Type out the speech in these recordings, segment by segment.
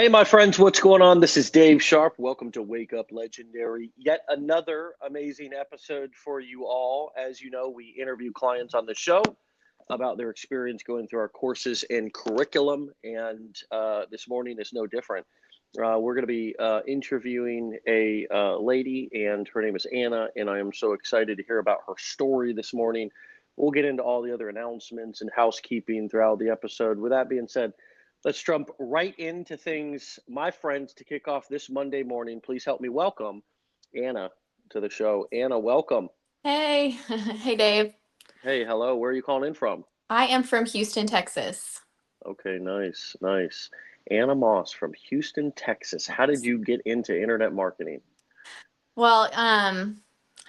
Hey, my friends, what's going on? This is Dave Sharpe. Welcome to Wake Up Legendary. Yet another amazing episode for you all. As you know, we interview clients on the show about their experience going through our courses and curriculum, and this morning is no different. We're going to be interviewing a lady, and her name is Anna, and I am so excited to hear about her story this morning. We'll get into all the other announcements and housekeeping throughout the episode. With that being said, let's jump right into things. My friends, to kick off this Monday morning, please help me welcome Anna to the show. Anna, welcome. Hey, hey Dave. Hey, hello. Where are you calling in from? I am from Houston, Texas. Okay, nice, nice. Anna Moss from Houston, Texas. How did you get into internet marketing? Well,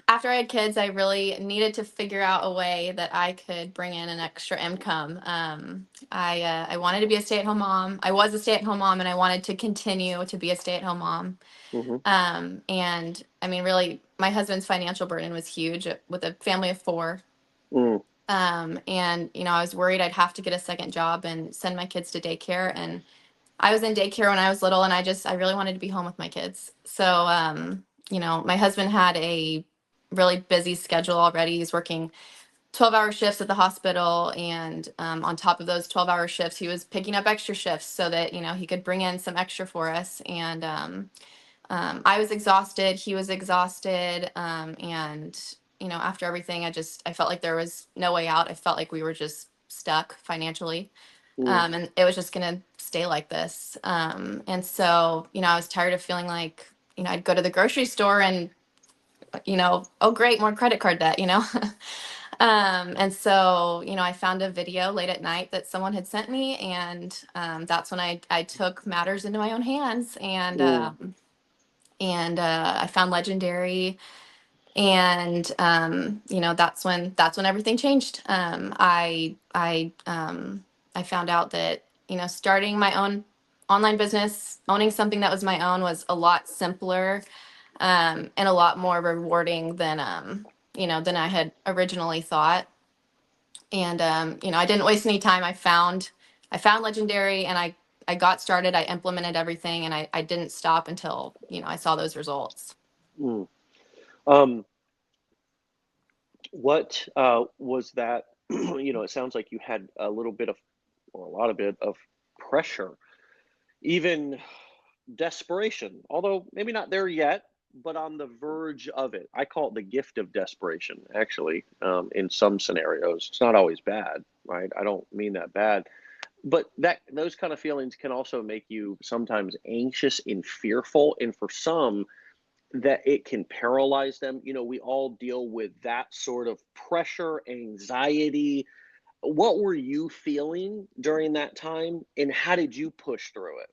after I had kids, I really needed to figure out a way that I could bring in an extra income. I wanted to be a stay-at-home mom. I was a stay-at-home mom, and I wanted to continue to be a stay-at-home mom. Mm-hmm. And I mean, really, my husband's financial burden was huge with a family of four. Mm, And I was worried I'd have to get a second job and send my kids to daycare. And I was in daycare when I was little, and I really wanted to be home with my kids. So, my husband had a really busy schedule already. He's working 12-hour shifts at the hospital, and on top of those 12-hour shifts, he was picking up extra shifts so that he could bring in some extra for us. And I was exhausted. He was exhausted, and after everything, I felt like there was no way out. I felt like we were just stuck financially. mm, And it was just going to stay like this. And so, I was tired of feeling like, I'd go to the grocery store and, oh, great, more credit card debt. And so, I found a video late at night that someone had sent me. And that's when I took matters into my own hands. mm. And I found Legendary. And, that's when everything changed. I found out that, starting my own online business, owning something that was my own was a lot simpler, and a lot more rewarding than I had originally thought. And, I didn't waste any time. I found Legendary, and I got started. I implemented everything, and I didn't stop until, I saw those results. Mm. Um, what was that? It sounds like you had a little bit of, or a lot of bit of pressure, even desperation, although maybe not there yet, but on the verge of it. I call it the gift of desperation, actually, in some scenarios. It's not always bad, right? I don't mean that bad. But those kind of feelings can also make you sometimes anxious and fearful. And for some, that it can paralyze them. We all deal with that sort of pressure, anxiety. What were you feeling during that time, and how did you push through it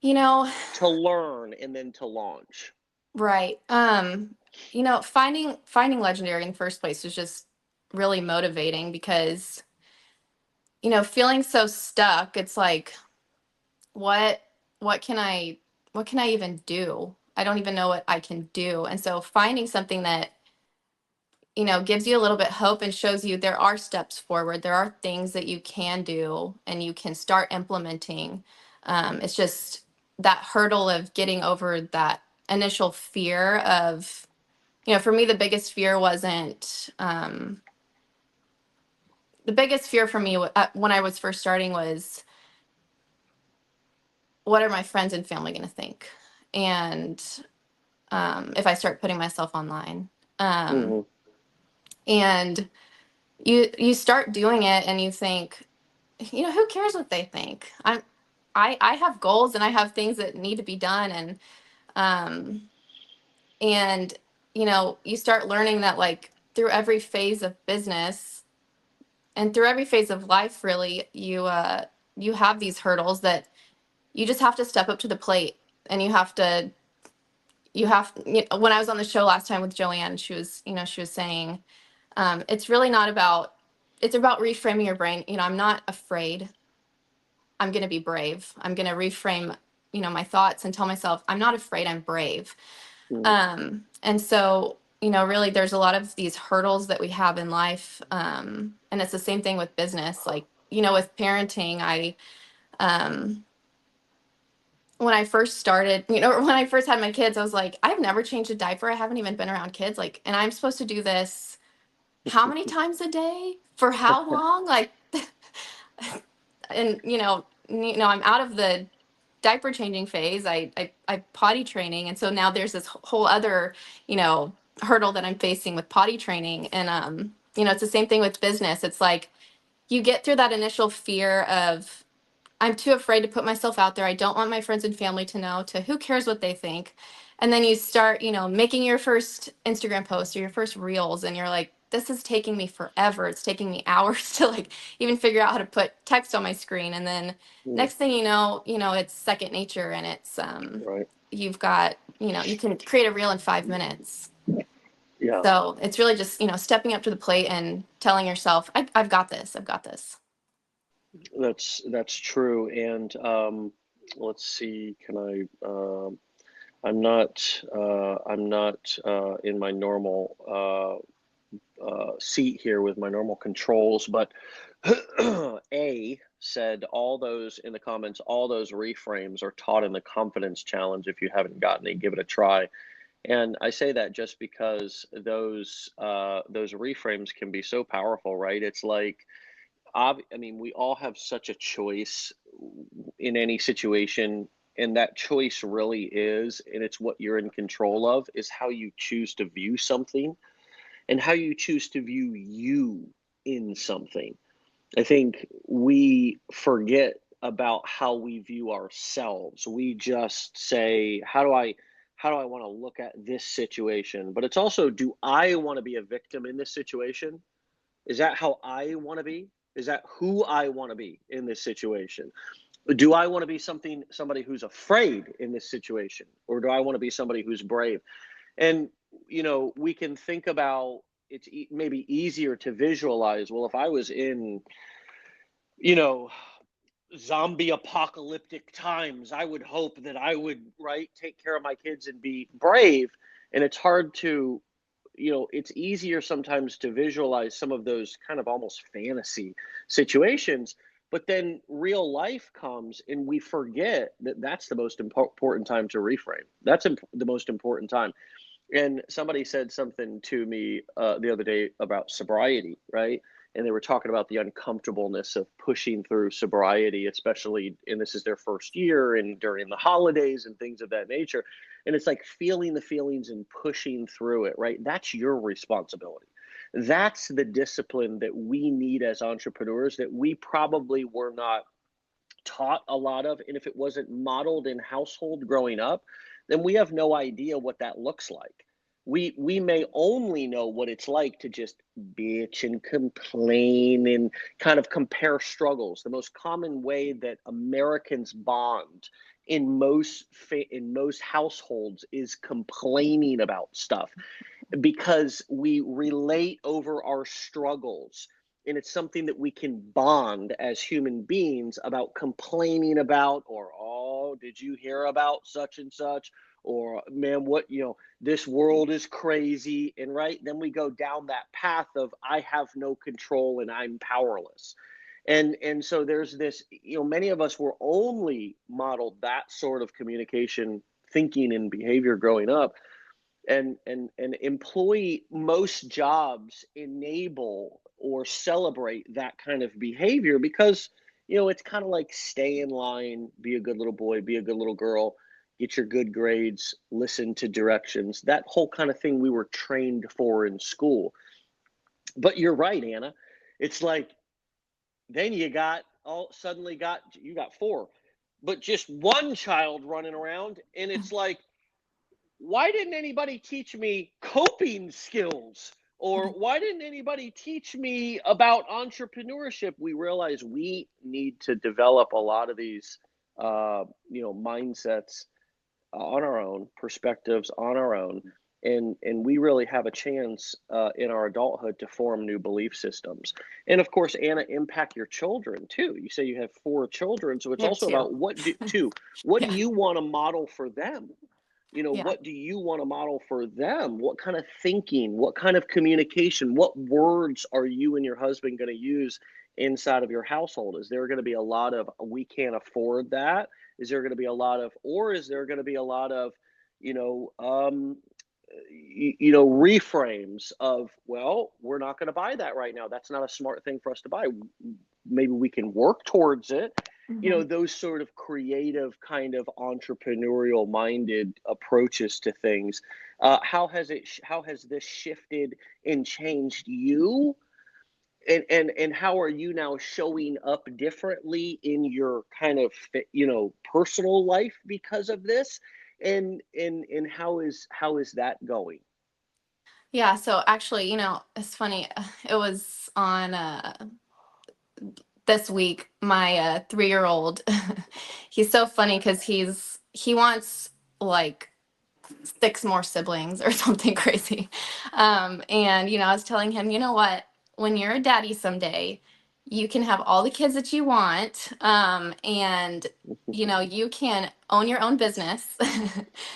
You know, to learn and then to launch? right. Finding Legendary in the first place was just really motivating because, feeling so stuck, it's like, what what can I what can I even do? I don't even know what I can do. And so finding something that, gives you a little bit hope and shows you there are steps forward. There are things that you can do and you can start implementing. It's just that hurdle of getting over that initial fear of, for me, the biggest fear for me when I was first starting was, what are my friends and family going to think? And if I start putting myself online. Um, Hmm. and you start doing it and you think, who cares what they think? I have goals and I have things that need to be done. Um, and, you start learning that, like, through every phase of business and through every phase of life, really, you have these hurdles that you just have to step up to the plate. And when I was on the show last time with Joanne, she was saying, it's about reframing your brain. I'm not afraid. I'm going to be brave. I'm going to reframe, my thoughts and tell myself, I'm not afraid, I'm brave. Hmm. And so, really, there's a lot of these hurdles that we have in life. And it's the same thing with business. Like, with parenting, um, when I first started, when I first had my kids, I was like, I've never changed a diaper. I haven't even been around kids. Like, and I'm supposed to do this how many times a day for how long? Like, and I'm out of the diaper changing phase. I potty training, and so now there's this whole other hurdle that I'm facing with potty training, and it's the same thing with business. It's like you get through that initial fear of, I'm too afraid to put myself out there. I don't want my friends and family to know, to who cares what they think. And then you start, making your first Instagram post or your first reels, and you're like, this is taking me forever. It's taking me hours to like even figure out how to put text on my screen. And then Mm, next thing it's second nature, and it's right. you've got, you can create a reel in 5 minutes. Yeah. So it's really just, stepping up to the plate and telling yourself, I've got this. I've got this. That's true. And let's see, can I I'm not in my normal seat here with my normal controls, but A said all those in the comments, all those reframes are taught in the confidence challenge. If you haven't gotten it, give it a try. And I say that just because those reframes can be so powerful, right? It's like, I mean, we all have such a choice in any situation, and that choice really is, and it's what you're in control of, is how you choose to view something and how you choose to view you in something. I think we forget about how we view ourselves. We just say, how do I want to look at this situation? But it's also, do I want to be a victim in this situation? Is that how I want to be? Is that who I want to be in this situation? Do I want to be somebody who's afraid in this situation, or do I want to be somebody who's brave? And we can think about, it's maybe easier to visualize. Well, if I was in, you know, zombie apocalyptic times, I would hope that I would, right, take care of my kids and be brave. And it's hard to, it's easier sometimes to visualize some of those kind of almost fantasy situations. But then real life comes and we forget that that's the most important time to reframe. That's the most important time. And somebody said something to me the other day about sobriety, right? And they were talking about the uncomfortableness of pushing through sobriety, especially, and this is their first year and during the holidays and things of that nature. And it's like feeling the feelings and pushing through it, right? That's your responsibility. That's the discipline that we need as entrepreneurs that we probably were not taught a lot of. And if it wasn't modeled in household growing up, then we have no idea what that looks like. We may only know what it's like to just bitch and complain and kind of compare struggles. The most common way that Americans bond in most households is complaining about stuff, because we relate over our struggles, and it's something that we can bond as human beings about complaining about, or, oh, did you hear about such and such, or, man, what, this world is crazy. And right then we go down that path of, I have no control and I'm powerless. And so there's this, many of us were only modeled that sort of communication, thinking, and behavior growing up. And employee, most jobs enable or celebrate that kind of behavior, because it's kind of like, stay in line, be a good little boy, be a good little girl, get your good grades, listen to directions, that whole kind of thing we were trained for in school. But you're right, Anna. It's like, then you got four, but just one child running around, and it's like, why didn't anybody teach me coping skills? Or why didn't anybody teach me about entrepreneurship? We realize we need to develop a lot of these, mindsets on our own, perspectives on our own. And we really have a chance in our adulthood to form new belief systems. And of course, Anna, impact your children too. You say you have four children, so it's We have also two. about what do Yeah. you want to model for them? Yeah. What do you want to model for them? What kind of thinking, what kind of communication, what words are you and your husband going to use inside of your household? Is there going to be a lot of, we can't afford that, Is there going to be a lot of, or is there going to be a lot of, you know, reframes of, well, we're not going to buy that right now. That's not a smart thing for us to buy. Maybe we can work towards it. Mhm. Those sort of creative, kind of entrepreneurial minded approaches to things. How has this shifted and changed you? And how are you now showing up differently in your kind of, personal life because of this? And how is that going? Yeah, so actually, it's funny. It was on this week, my 3-year-old. He's so funny because he wants like 6 more siblings or something crazy. And I was telling him, you know what? When you're a daddy someday, you can have all the kids that you want, and you can own your own business,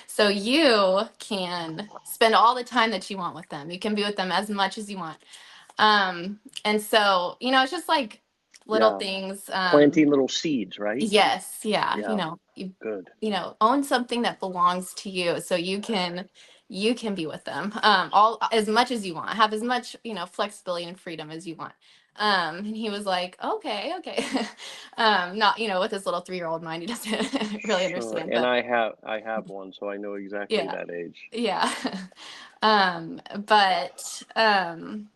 so you can spend all the time that you want with them. You can be with them as much as you want. And so it's just like little Yeah, things. planting little seeds, right? Yes, yeah, Yeah, good. own something that belongs to you so you can be with them all as much as you want, have as much flexibility and freedom as you want. And he was like, okay, okay. Not with his little 3-year-old mind, he doesn't really Sure. understand, And but I have one, so I know exactly yeah, that age. yeah. um but um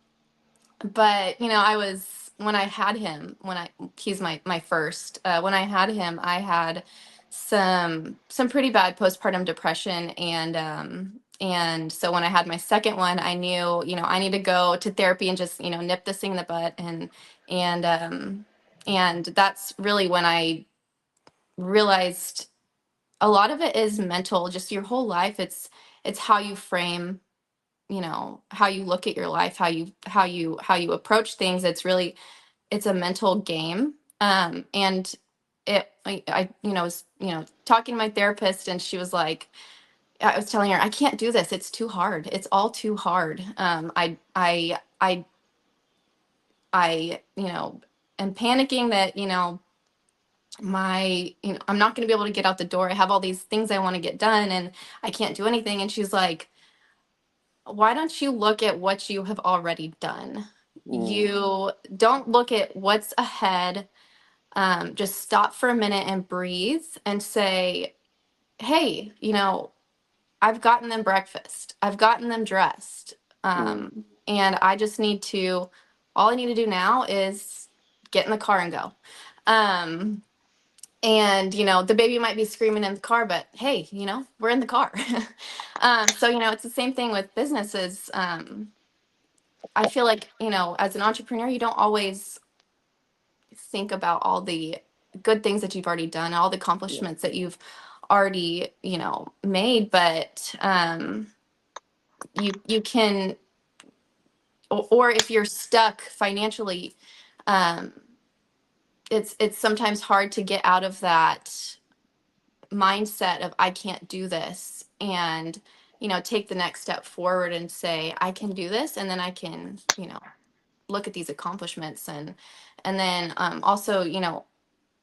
but I was when I had him, when I he's my first, when I had him, I had some pretty bad postpartum depression. And so when I had my second one, I knew I need to go to therapy and just nip this thing in the butt. And that's really when I realized a lot of it is mental. Just your whole life, it's how you frame, how you look at your life, how you approach things. It's a mental game. And I was talking to my therapist, and she was like, I was telling her, I can't do this, it's too hard, it's all too hard. I am panicking that I'm not going to be able to get out the door. I have all these things I want to get done, and I can't do anything. And she's like, why don't you look at what you have already done? Mm, You don't look at what's ahead. Just stop for a minute and breathe and say, hey, I've gotten them breakfast, I've gotten them dressed. mm, And all I need to do now is get in the car and go. Um, and the baby might be screaming in the car, but hey, we're in the car. So it's the same thing with businesses. I feel like as an entrepreneur, you don't always think about all the good things that you've already done, all the yeah. accomplishments that you've already made. But you can, or if you're stuck financially, um, it's sometimes hard to get out of that mindset of I can't do this, and take the next step forward and say I can do this, and then I can look at these accomplishments. And then also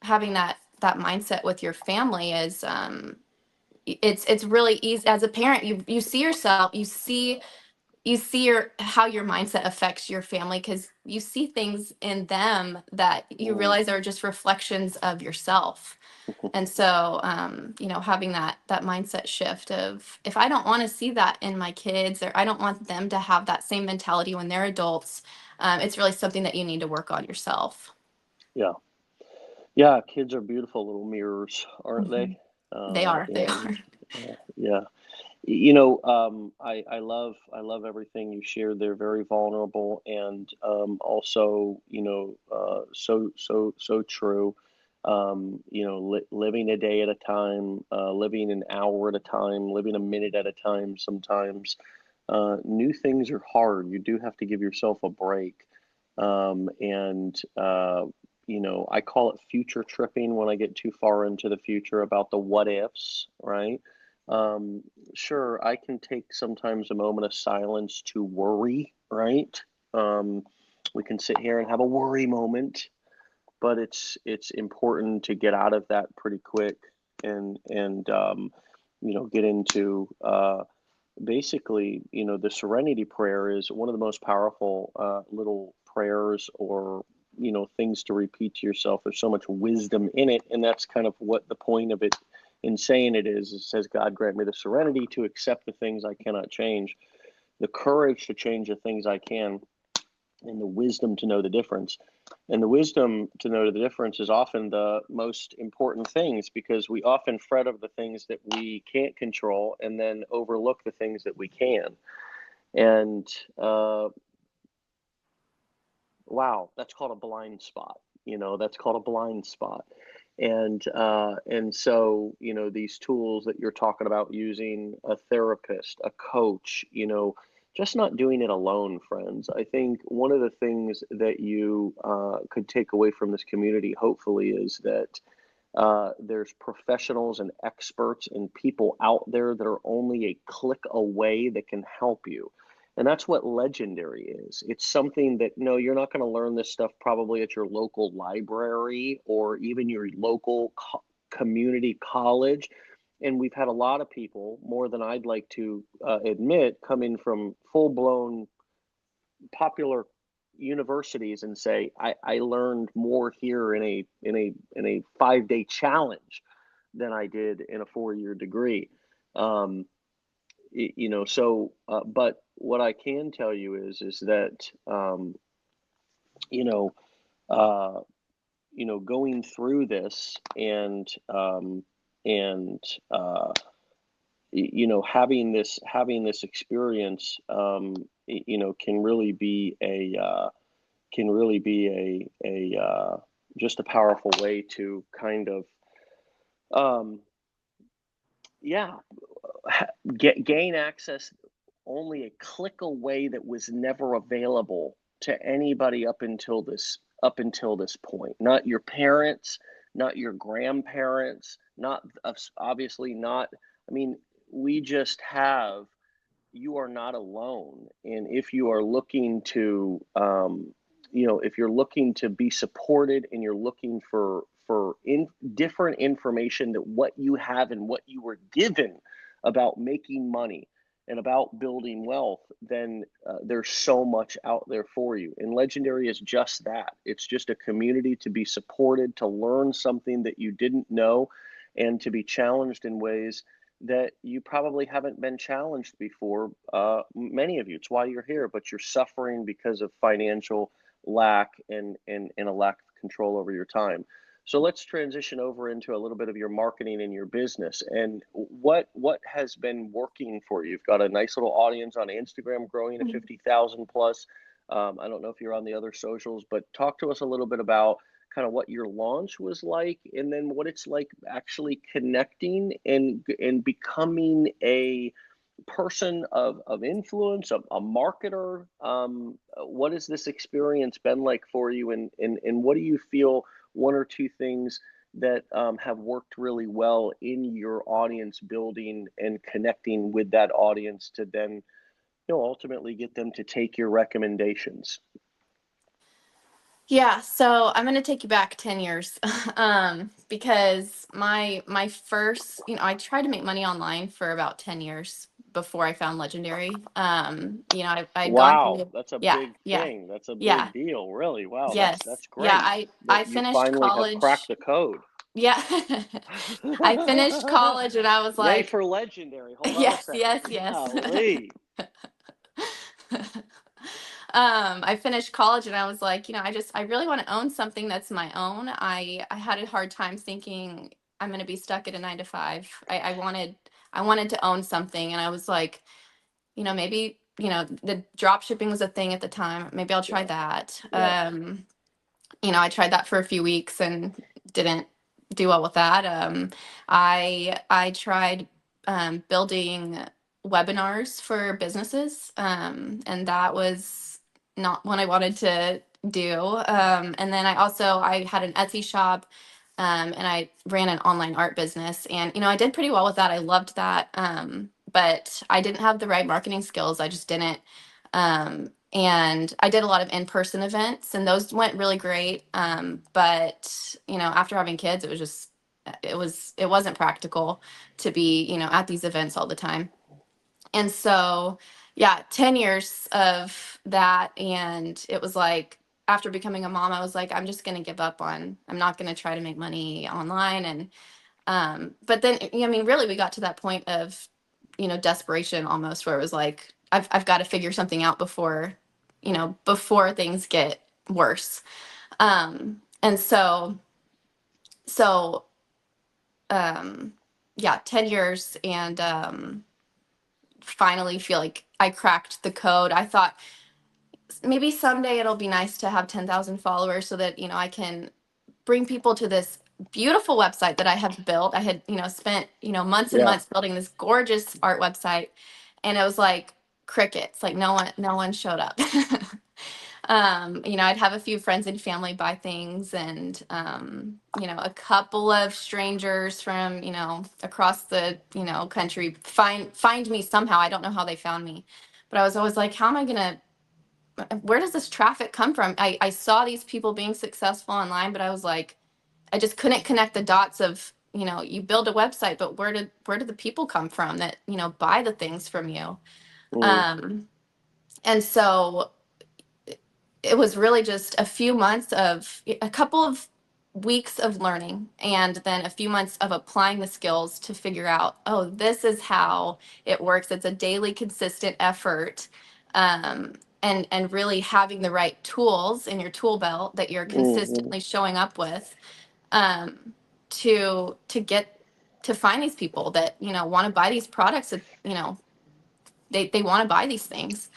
having that mindset with your family is, it's really easy as a parent. You see yourself, you see how your mindset affects your family, because you see things in them that you Mm. realize are just reflections of yourself. And so having that mindset shift of, if I don't want to see that in my kids, or I don't want them to have that same mentality when they're adults, it's really something that you need to work on yourself. Yeah. Yeah, kids are beautiful little mirrors, aren't they? Mhm. They are. And yeah. I love everything you shared. They're very vulnerable, and also, so true. Living a day at a time, living an hour at a time, living a minute at a time. Sometimes new things are hard. You do have to give yourself a break, and I call it future tripping when I get too far into the future about the what ifs, right? Um, sure, I can take sometimes a moment of silence to worry, right? Um, we can sit here and have a worry moment, but it's important to get out of that pretty quick. and get into basically, the serenity prayer is one of the most powerful little prayers or, things to repeat to yourself. There's so much wisdom in it. And that's kind of what the point of it in saying it is. It says, God grant me the serenity to accept the things I cannot change, the courage to change the things I can, and the wisdom to know the difference. And the wisdom to know the difference is often the most important things, because we often fret of the things that we can't control and then overlook the things that we can. And wow, that's called a blind spot. That's called a blind spot. And so, these tools that you're talking about, using a therapist, a coach, just not doing it alone, friends. I think one of the things that you could take away from this community, hopefully, is that there's professionals and experts and people out there that are only a click away that can help you. And that's what Legendary is. It's something that, no, you're not going to learn this stuff probably at your local library or even your local community college. And we've had a lot of people, more than I'd like to admit, come in from full-blown popular universities and say, I learned more here in a 5-day challenge than I did in a 4-year degree. But what I can tell you is that going through this and having this experience, can really be a just a powerful way to kind of yeah gain access only a click away that was never available to anybody up until this point. Not your parents, not your grandparents, not obviously not. I mean, we just have. You are not alone, and if you are looking to, if you're looking to be supported and you're looking for different information that what you have and what you were given about making money and about building wealth, then there's so much out there for you. And Legendary is just that. It's just a community to be supported, to learn something that you didn't know, and to be challenged in ways that you probably haven't been challenged before. Many of you, it's why you're here, but you're suffering because of financial lack and a lack of control over your time. So let's transition over into a little bit of your marketing and your business, and what has been working for you. You've got a nice little audience on Instagram growing to 50,000 plus. I don't know if you're on the other socials, but talk to us a little bit about kind of what your launch was like, and then what it's like actually connecting and becoming a person of influence, a marketer. What has this experience been like for you, and what do you feel one or two things that have worked really well in your audience building and connecting with that audience to then ultimately get them to take your recommendations? Yeah, so I'm gonna take you back 10 years, because my first, I tried to make money online for about 10 years before I found Legendary. I'd gone Wow, through, that's a yeah, big yeah, thing. That's a yeah, big deal, really. Wow, that's yes, yeah. great I that you finished finally have cracked college. the code. Yeah, I finished college and I was Yay like, for Legendary. Hold on a yes, second. yes, yes. Golly. I finished college and I was like, I really want to own something that's my own. I had a hard time thinking I'm going to be stuck at a 9 to 5. I wanted to own something, and I was like, maybe, the drop shipping was a thing at the time. Maybe I'll try Yeah, that. yeah, I tried that for a few weeks and didn't do well with that. I tried building webinars for businesses, and that was not what I wanted to do. And then I had an Etsy shop, and I ran an online art business, and I did pretty well with that. I loved that, but I didn't have the right marketing skills. I just didn't. And I did a lot of in-person events, and those went really great. But after having kids, it was just it wasn't practical to be, at these events all the time. And so, yeah, 10 years of that. And it was like, after becoming a mom, I was like, I'm just going to give up I'm not going to try to make money online. And, but then, I mean, really, we got to that point of, desperation almost, where it was like, I've got to figure something out before things get worse. And so, yeah, 10 years. And, finally feel like I cracked the code. I thought maybe someday it'll be nice to have 10,000 followers so that, I can bring people to this beautiful website that I have built. I had, spent, months and Yeah. months building this gorgeous art website, and it was like crickets, like no one showed up. I'd have a few friends and family buy things, and, a couple of strangers from, across the, country find me somehow. I don't know how they found me, but I was always like, how am I going to, where does this traffic come from? I saw these people being successful online, but I was like, I just couldn't connect the dots of, you build a website, but where did the people come from that, buy the things from you? Mm. And so it was really just a couple of weeks of learning, and then a few months of applying the skills to figure out, oh, this is how it works. It's a daily consistent effort. And really having the right tools in your tool belt that you're Mm-hmm. consistently showing up with, to find these people that, want to buy these products, that, they want to buy these things.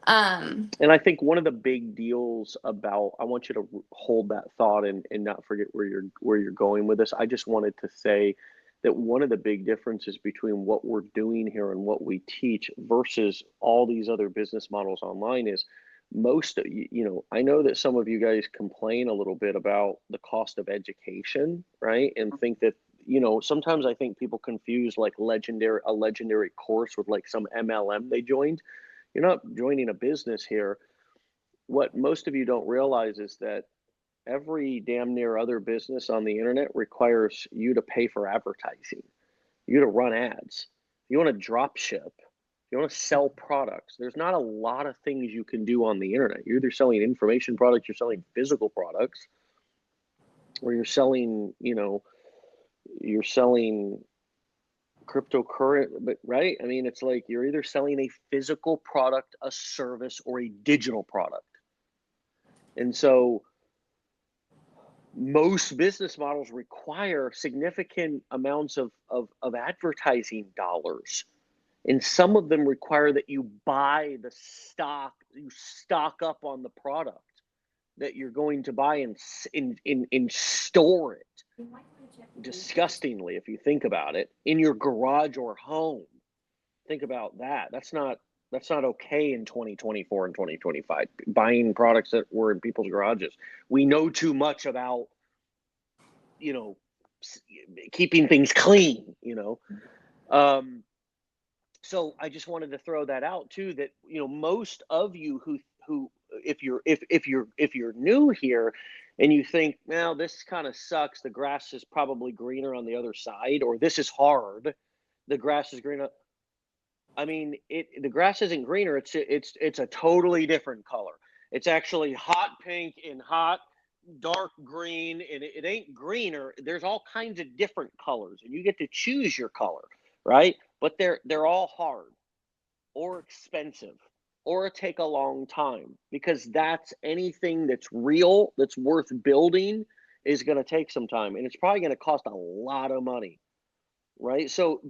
And I think one of the big deals about, I want you to hold that thought and not forget where you're going with this. I just wanted to say that one of the big differences between what we're doing here and what we teach versus all these other business models online is most of I know that some of you guys complain a little bit about the cost of education, right? And think that, sometimes I think people confuse like a legendary course with like some MLM they joined. You're not joining a business here. What most of you don't realize is that every damn near other business on the internet requires you to pay for advertising, you to run ads. If you want to drop ship, if you want to sell products, there's not a lot of things you can do on the internet. You're either selling information products, you're selling physical products, or you're selling cryptocurrency, but right? I mean, it's like you're either selling a physical product, a service, or a digital product. And so most business models require significant amounts of advertising dollars. And some of them require that you buy the stock, you stock up on the product that you're going to buy and store it, disgustingly, if you think about it, in your garage or home. Think about that. That's not okay in 2024 and 2025. Buying products that were in people's garages. We know too much about, you know, keeping things clean. So I just wanted to throw that out too. That most of you who if you're new here, and you think, well, this kind of sucks. The grass is probably greener on the other side, or this is hard. The grass is greener. I mean, the grass isn't greener. It's a totally different color. It's actually hot pink and hot dark green, and it ain't greener. There's all kinds of different colors, and you get to choose your color, right? But they're all hard or expensive or take a long time, because that's anything that's real, that's worth building, is going to take some time, and it's probably going to cost a lot of money. Right. So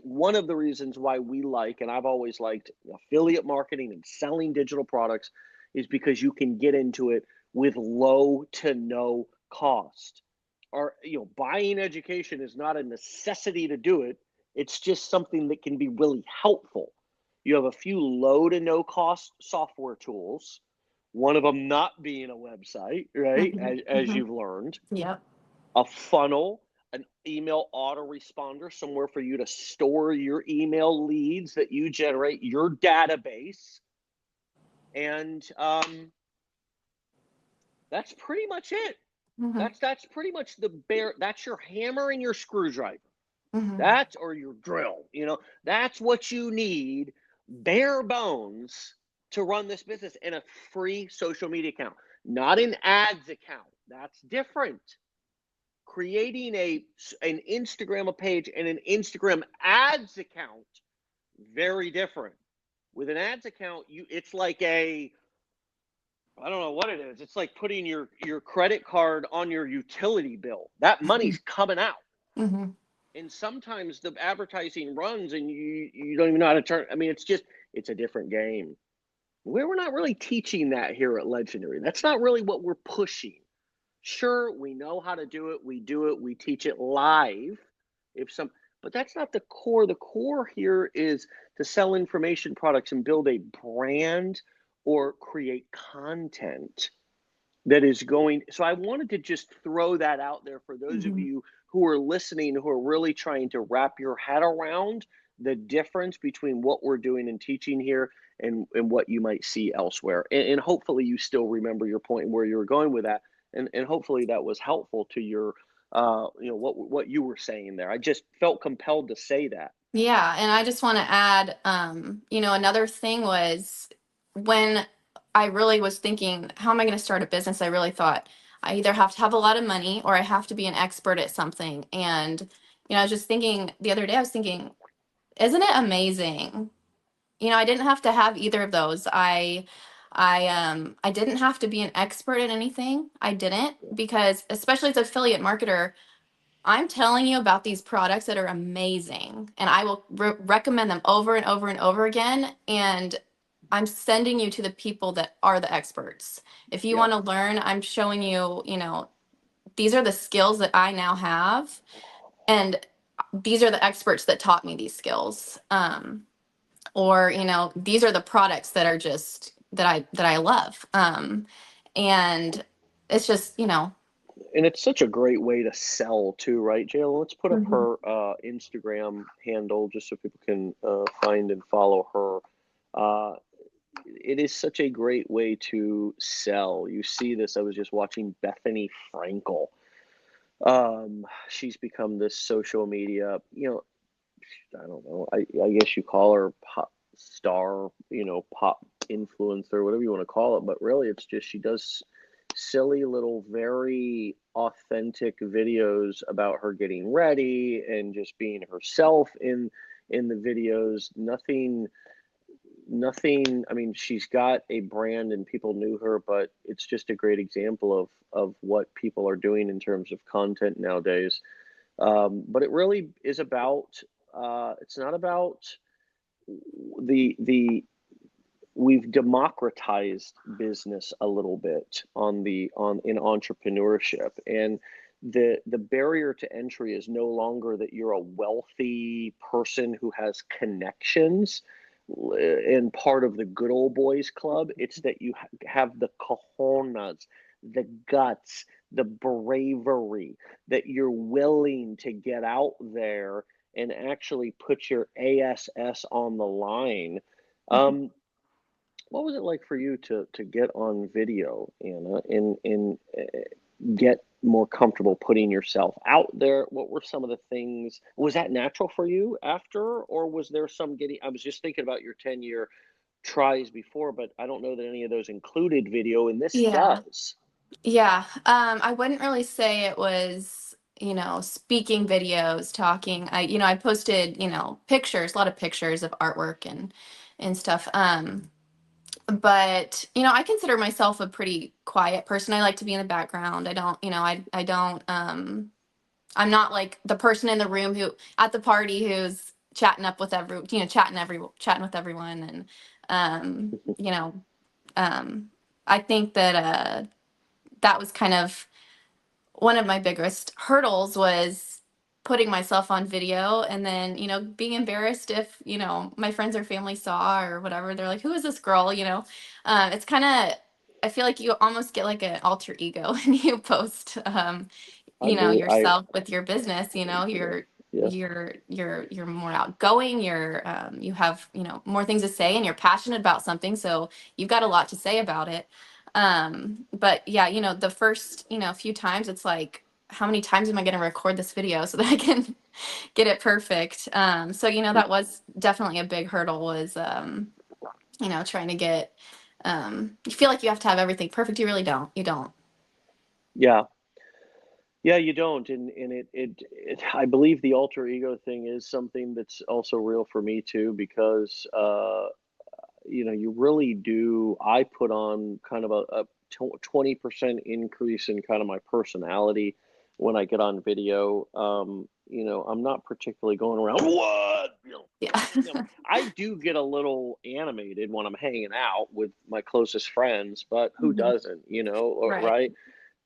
one of the reasons why we like, and I've always liked, affiliate marketing and selling digital products, is because you can get into it with low to no cost. Or, buying education is not a necessity to do it. It's just something that can be really helpful. You have a few low to no cost software tools, one of them not being a website, right? As Mhm. you've learned, Yep. a funnel, an email autoresponder, somewhere for you to store your email leads that you generate, your database. And that's pretty much it. Mm-hmm. That's pretty much that's your hammer and your screwdriver. Mm-hmm. That's or your drill, that's what you need, bare bones, to run this business in a free social media account, not an ads account. That's different. Creating an Instagram page and an Instagram ads account, very different. With an ads account, it's like I don't know what it is. It's like putting your credit card on your utility bill. That money's coming out. Mm-hmm. And sometimes the advertising runs and you don't even know how to turn. I mean, it's a different game. We're not really teaching that here at Legendary. That's not really what we're pushing. Sure, we know how to do it. We do it. We teach it live. But that's not the core. The core here is to sell information products and build a brand or create content that is going. So I wanted to just throw that out there for those of Mm-hmm. you who are listening, who are really trying to wrap your head around the difference between what we're doing and teaching here and what you might see elsewhere. And hopefully you still remember your point and where you were going with that. And hopefully that was helpful to your, what you were saying there. I just felt compelled to say that. Yeah, and I just want to add, another thing was when I really was thinking, how am I going to start a business? I really thought I either have to have a lot of money or I have to be an expert at something. And, I was just thinking the other day, I was thinking, isn't it amazing? I didn't have to have either of those. I didn't have to be an expert at anything. I didn't, because especially as an affiliate marketer, I'm telling you about these products that are amazing, and I will recommend them over and over and over again. And I'm sending you to the people that are the experts. If you Yep. want to learn, I'm showing you, these are the skills that I now have, and these are the experts that taught me these skills. Or these are the products that are just that I love. And it's just And it's such a great way to sell too, right, Jayla? Let's put up Mhm. her Instagram handle just so people can find and follow her. It is such a great way to sell. You see this. I was just watching Bethany Frankel. She's become this social media, I don't know. I guess you call her pop star, pop influencer, whatever you want to call it. But really, it's just she does silly little, very authentic videos about her getting ready and just being herself in the videos. Nothing. I mean, she's got a brand and people knew her, but it's just a great example of what people are doing in terms of content nowadays. But it really is about. It's not about the we've democratized business a little bit on in entrepreneurship, and the barrier to entry is no longer that you're a wealthy person who has connections and part of the good old boys club. It's that you have the cojones, the guts, the bravery, that you're willing to get out there and actually put your ass on the line. um, what was it like for you to get on video, Anna, and get more comfortable putting yourself out there? What were some of the things? Was that natural for you after, or was there some getting? I was just thinking about your 10-year tries before, but I don't know that any of those included video, and this Yeah. does. Yeah. I wouldn't really say it was, speaking videos, talking. I posted, pictures, a lot of pictures of artwork and stuff. But, I consider myself a pretty quiet person. I like to be in the background. I don't, I don't, I'm not like the person in the room who at the party who's chatting up with chatting with everyone. And, um, I think that, that was kind of one of my biggest hurdles was putting myself on video and then, being embarrassed if, my friends or family saw or whatever. They're like, who is this girl? It's kind of, I feel like you almost get like an alter ego when you post, I believe I yourself with your business. Yeah, You're, yeah. you're more outgoing. You have, more things to say and you're passionate about something. So you've got a lot to say about it. But yeah, the first, few times it's like, how many times am I going to record this video so that I can get it perfect? So, that was definitely a big hurdle was, trying to get, you feel like you have to have everything perfect. You really don't. You don't. Yeah. Yeah, you don't, and I believe the alter ego thing is something that's also real for me too, because you really do. I put on kind of a 20% increase in kind of my personality when I get on video. I'm not particularly going around what Yeah. I do get a little animated when I'm hanging out with my closest friends, but who Mhm. doesn't? Right. Right?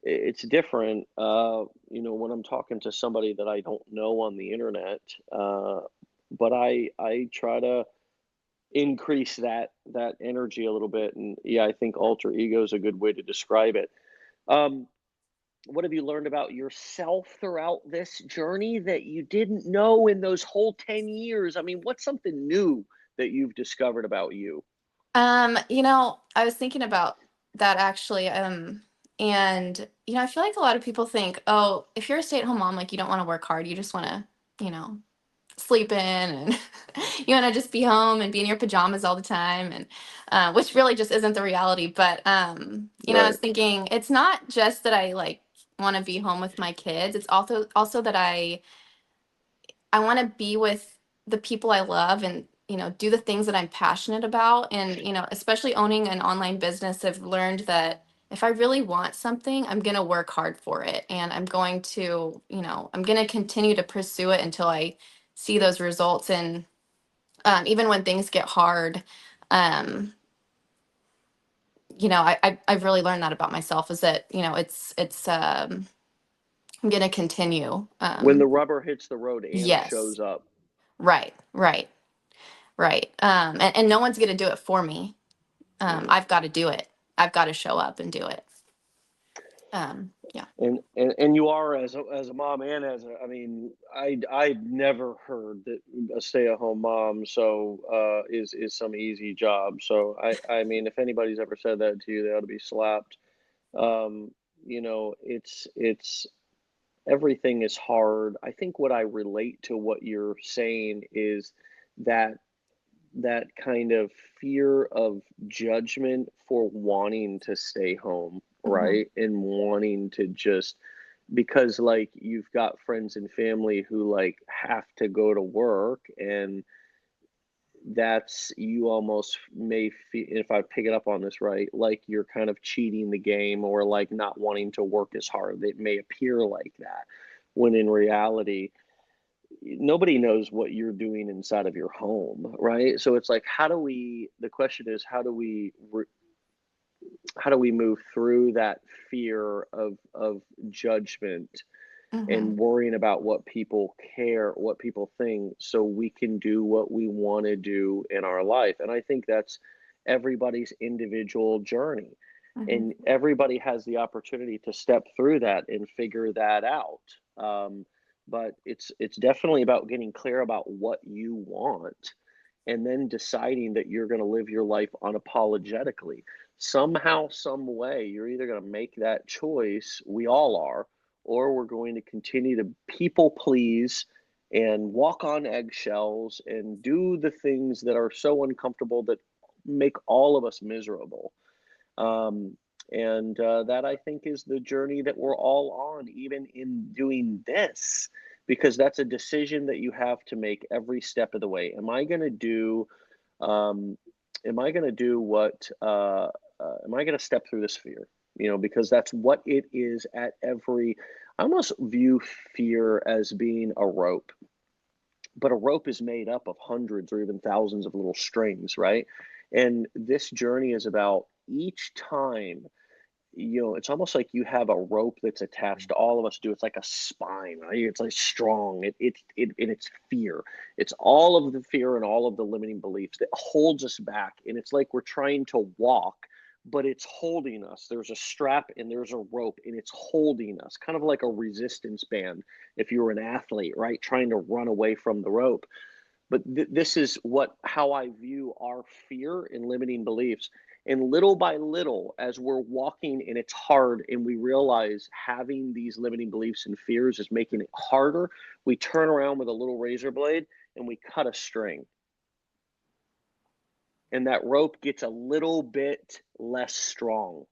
It's different, when I'm talking to somebody that I don't know on the internet. But I try to increase that energy a little bit, and yeah, I think alter ego is a good way to describe it. Um, what have you learned about yourself throughout this journey that you didn't know in those whole 10 years? I mean, what's something new that you've discovered about you? I was thinking about that actually. And I feel like a lot of people think, oh, if you're a stay-at-home mom, like you don't want to work hard, you just want to, sleep in and you want to just be home and be in your pajamas all the time, and which really just isn't the reality. But I was Right. thinking it's not just that I like want to be home with my kids. It's also that I want to be with the people I love and, do the things that I'm passionate about. And, especially owning an online business, I've learned that if I really want something, I'm going to work hard for it. And I'm going to continue to pursue it until I see those results. And even when things get hard, um, I've really learned that about myself is that, I'm going to continue. When the rubber hits the road, Anna Yes. shows up. Right. Right. Right. And no one's going to do it for me. Right. I've got to do it. I've got to show up and do it. Yeah. And you are, as a mom, and I mean, I've never heard that a stay-at-home mom is some easy job. So I mean, if anybody's ever said that to you, they ought to be slapped. Um, it's everything is hard. I think what I relate to what you're saying is that that kind of fear of judgment for wanting to stay home, Hmm. right? And wanting to just, because like you've got friends and family who like have to go to work, and that's, you almost may feel, if I pick it up on this right, like you're kind of cheating the game, or like not wanting to work as hard. It may appear like that, when in reality nobody knows what you're doing inside of your home, right? So it's like, the question is, how do we move through that fear of judgment Hmm. and worrying about what people care, what people think, so we can do what we want to do in our life. And I think that's everybody's individual journey. Hmm. And everybody has the opportunity to step through that and figure that out. But it's definitely about getting clear about what you want, and then deciding that you're going to live your life unapologetically. Somehow, some way, you're either going to make that choice. We all are, or we're going to continue to people please and walk on eggshells and do the things that are so uncomfortable that make all of us miserable. Um, and that, I think, is the journey that we're all on, even in doing this, because that's a decision that you have to make every step of the way. Um, am I going to do what, am I going to step through this fear? Because that's what it is at every, I almost view fear as being a rope, but a rope is made up of hundreds or even thousands of little strings, right? And this journey is about each time, it's almost like you have a rope that's attached to all of us do. It's like a spine, right? It's like strong. And it's fear. It's all of the fear and all of the limiting beliefs that holds us back. And it's like we're trying to walk, but it's holding us. There's a strap and there's a rope, and it's holding us, kind of like a resistance band. If you were an athlete, right, trying to run away from the rope. But this is how I view our fear and limiting beliefs. And little by little, as we're walking and it's hard and we realize having these limiting beliefs and fears is making it harder, we turn around with a little razor blade and we cut a string. And that rope gets a little bit less strong.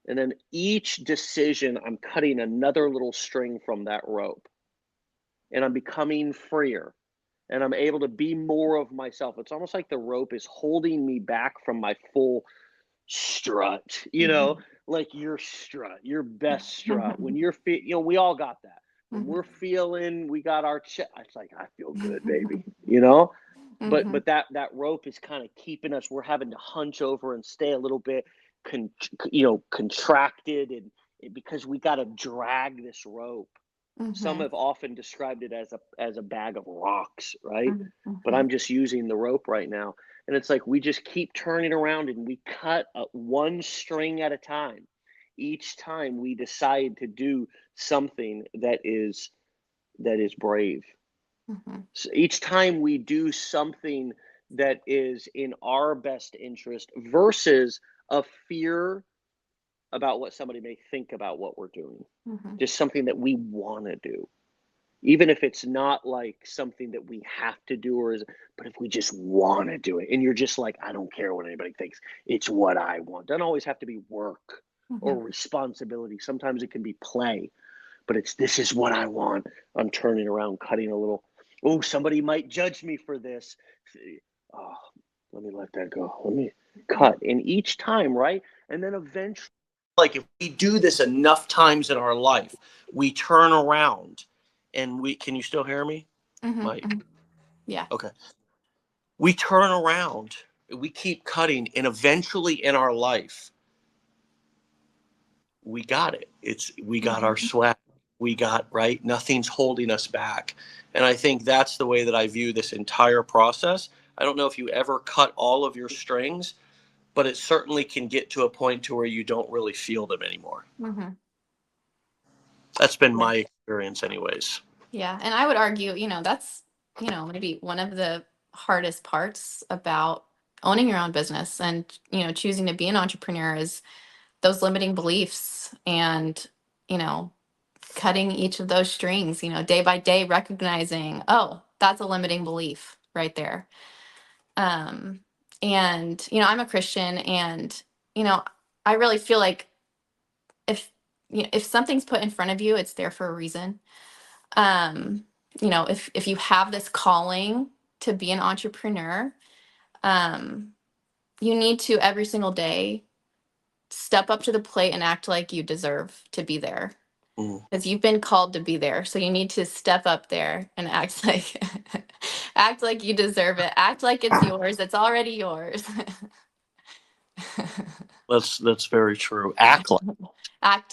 And then each decision, I'm cutting another little string from that rope. And I'm becoming freer. And I'm able to be more of myself. It's almost like the rope is holding me back from my full strut, like your strut, your best strut. When you're we all got that. When we're feeling, we got our chest. It's like, I feel good, baby, But that rope is kind of keeping us. We're having to hunch over and stay a little bit, contracted, and because we got to drag this rope. Some have often described it as a bag of rocks, right? But I'm just using the rope right now. And it's like we just keep turning around and we cut one string at a time. Each time we decide to do something that is brave. So each time we do something that is in our best interest versus a fear about what somebody may think about what we're doing. Just something that we want to do. Even if it's not like something that we have to do, but if we just want to do it, and you're just like, I don't care what anybody thinks, it's what I want. Doesn't always have to be work or responsibility. Sometimes it can be play, but this is what I want. I'm turning around, cutting a little. Oh, somebody might judge me for this. Oh, let me let that go. Let me cut. And each time, right? And then eventually, like if we do this enough times in our life, we turn around and can you still hear me? Mike? Yeah. Okay. We turn around, we keep cutting, and eventually in our life, we got it. We got our swag. We got, right? Nothing's holding us back. And I think that's the way that I view this entire process. I don't know if you ever cut all of your strings, but it certainly can get to a point to where you don't really feel them anymore. That's been my experience anyways. Yeah. And I would argue, that's, maybe one of the hardest parts about owning your own business and, choosing to be an entrepreneur is those limiting beliefs and, cutting each of those strings, day by day, recognizing, oh, that's a limiting belief right there. And, I'm a Christian and, I really feel like if something's put in front of you, it's there for a reason. If you have this calling to be an entrepreneur, you need to every single day step up to the plate and act like you deserve to be there. Because you've been called to be there. So you need to step up there and act like act like you deserve it. Act like it's yours. It's already yours. That's very true. Act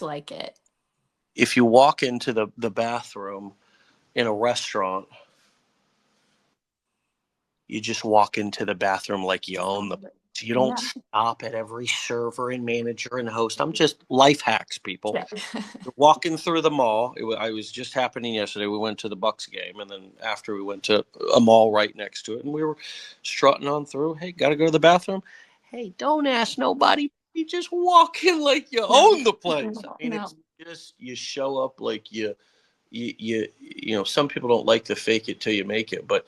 like it. If you walk into the bathroom in a restaurant, you just walk into the bathroom like you own the place. You don't stop at every server and manager and host. I'm just life hacks, people. You're walking through the mall. I was just happening yesterday. We went to the Bucks game, and then after we went to a mall right next to it, and we were strutting on through. Hey, got to go to the bathroom. Hey, don't ask nobody. You just walk in like you own the place. I mean, it's just you show up like you some people don't like to fake it till you make it, but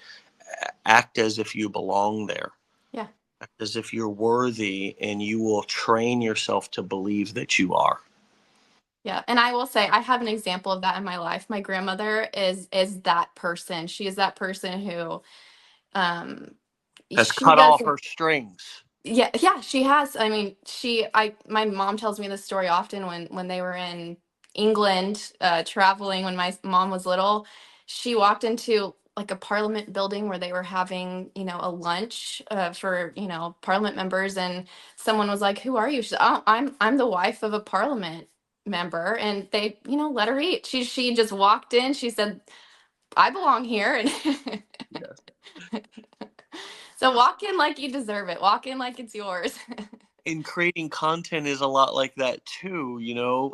act as if you belong there. Yeah. Act as if you're worthy, and you will train yourself to believe that you are. Yeah. And I will say I have an example of that in my life. My grandmother is that person. She is that person who has cut off her strings. Yeah, she has. I mean, my mom tells me this story often when they were in England, traveling when my mom was little. She walked into like a parliament building where they were having, a lunch for, parliament members, and someone was like, "Who are you?" She said, "Oh, I'm the wife of a parliament member," and they, let her eat. She just walked in. She said, "I belong here," and yes. So walk in like you deserve it. Walk in like it's yours. And creating content is a lot like that too.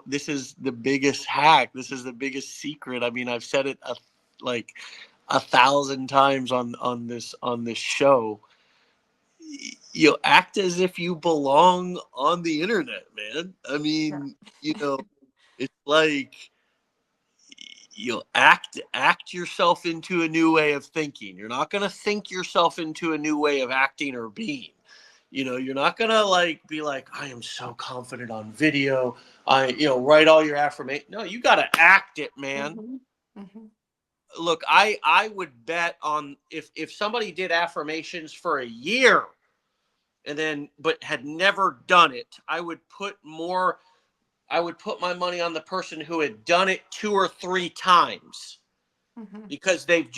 This is the biggest hack. This is the biggest secret. I mean, I've said it like 1,000 times on this show. you act as if you belong on the internet, man. I Yeah. mean, it's like you act yourself into a new way of thinking. You're not going to think yourself into a new way of acting or being. You're not going to like be like, I am so confident on video. Write all your affirmation. No, you got to act it, man. Mm-hmm. Mm-hmm. Look, I would bet on if somebody did affirmations for a year and then but had never done it, I would put my money on the person who had done it 2 or 3 times, Mm-hmm. because they've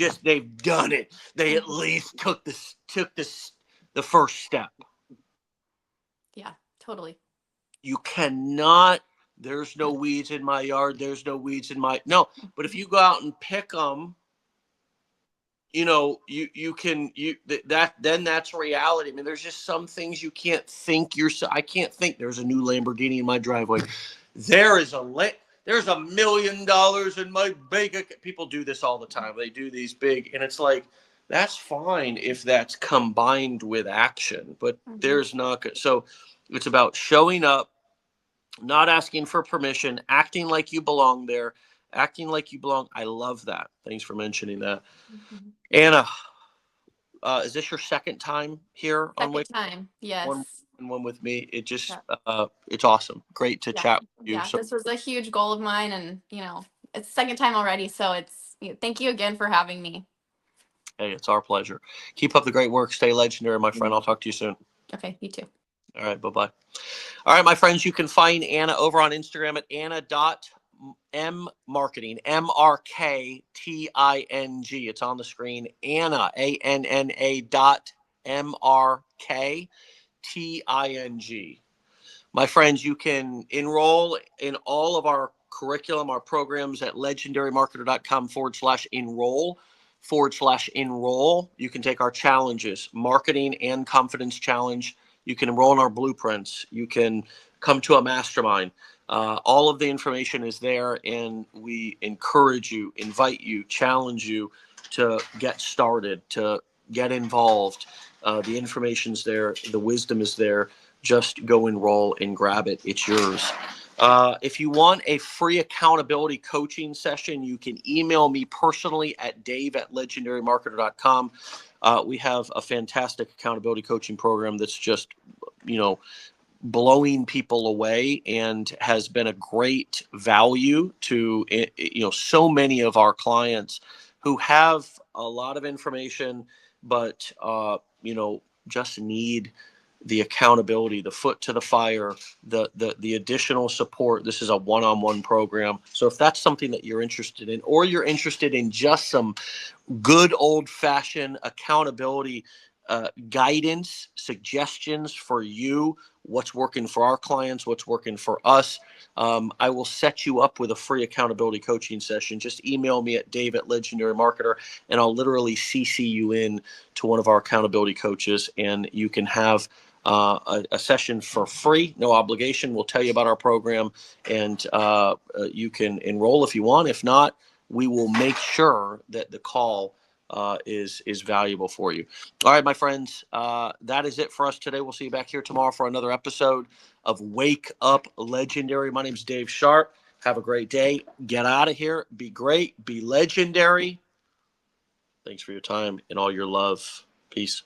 done it. They at Mm-hmm. least took the first step. Yeah, totally. You cannot. There's no weeds in my yard. There's no weeds in my no. But if Mm-hmm. you go out and pick them, you can that then that's reality. I mean, there's just some things you can't think yourself. I can't think there's a new Lamborghini in my driveway. There's $1 million in my bank account. People do this all the time. They do these big, and it's like that's fine if that's combined with action, but Mm-hmm. there's not. So it's about showing up, not asking for permission, acting like you belong there, acting like you belong. I love that. Thanks for mentioning that, Mm-hmm. Anna. Is this your second time here on Second Wake? time. One Yes. and one with me. Yeah. It's awesome. Great to Yeah. chat with you. Yeah. So This was a huge goal of mine, and it's the second time already. So thank you again for having me. hey, it's our pleasure. Keep up the great work. Stay legendary, my friend. Mhm. I'll talk to you soon. Okay, you too. All right, bye bye. All right, my friends, you can find Anna over on Instagram at Anna.mmarketing, MRKTING. It's on the screen. Anna, ANNA dot MRKTING. My friends, you can enroll in all of our curriculum, our programs at legendarymarketer.com/enroll. You can take our challenges, marketing and confidence challenge. You can enroll in our blueprints. You can come to a mastermind. All of the information is there, and we encourage you, invite you, challenge you to get started, to get involved. The information's there, the wisdom is there. Just go enroll and grab it. It's yours. If you want a free accountability coaching session, you can email me personally at dave@legendarymarketer.com. We have a fantastic accountability coaching program that's just, you know, blowing people away and has been a great value to, so many of our clients who have a lot of information, but, just need the accountability, the foot to the fire, the additional support. This is a one-on-one program. So if that's something that you're interested in, or you're interested in just some good old-fashioned accountability guidance, suggestions for you, what's working for our clients, what's working for us, I will set you up with a free accountability coaching session. Just email me at dave@legendarymarketer, and I'll literally CC you in to one of our accountability coaches, and you can have a session for free, no obligation. We'll tell you about our program, and you can enroll if you want. If not, we will make sure that the call is valuable for you. All right, my friends, that is it for us today. We'll see you back here tomorrow for another episode of Wake Up Legendary. My name is Dave Sharpe. Have a great day. Get out of here. Be great. Be legendary. Thanks for your time and all your love. Peace.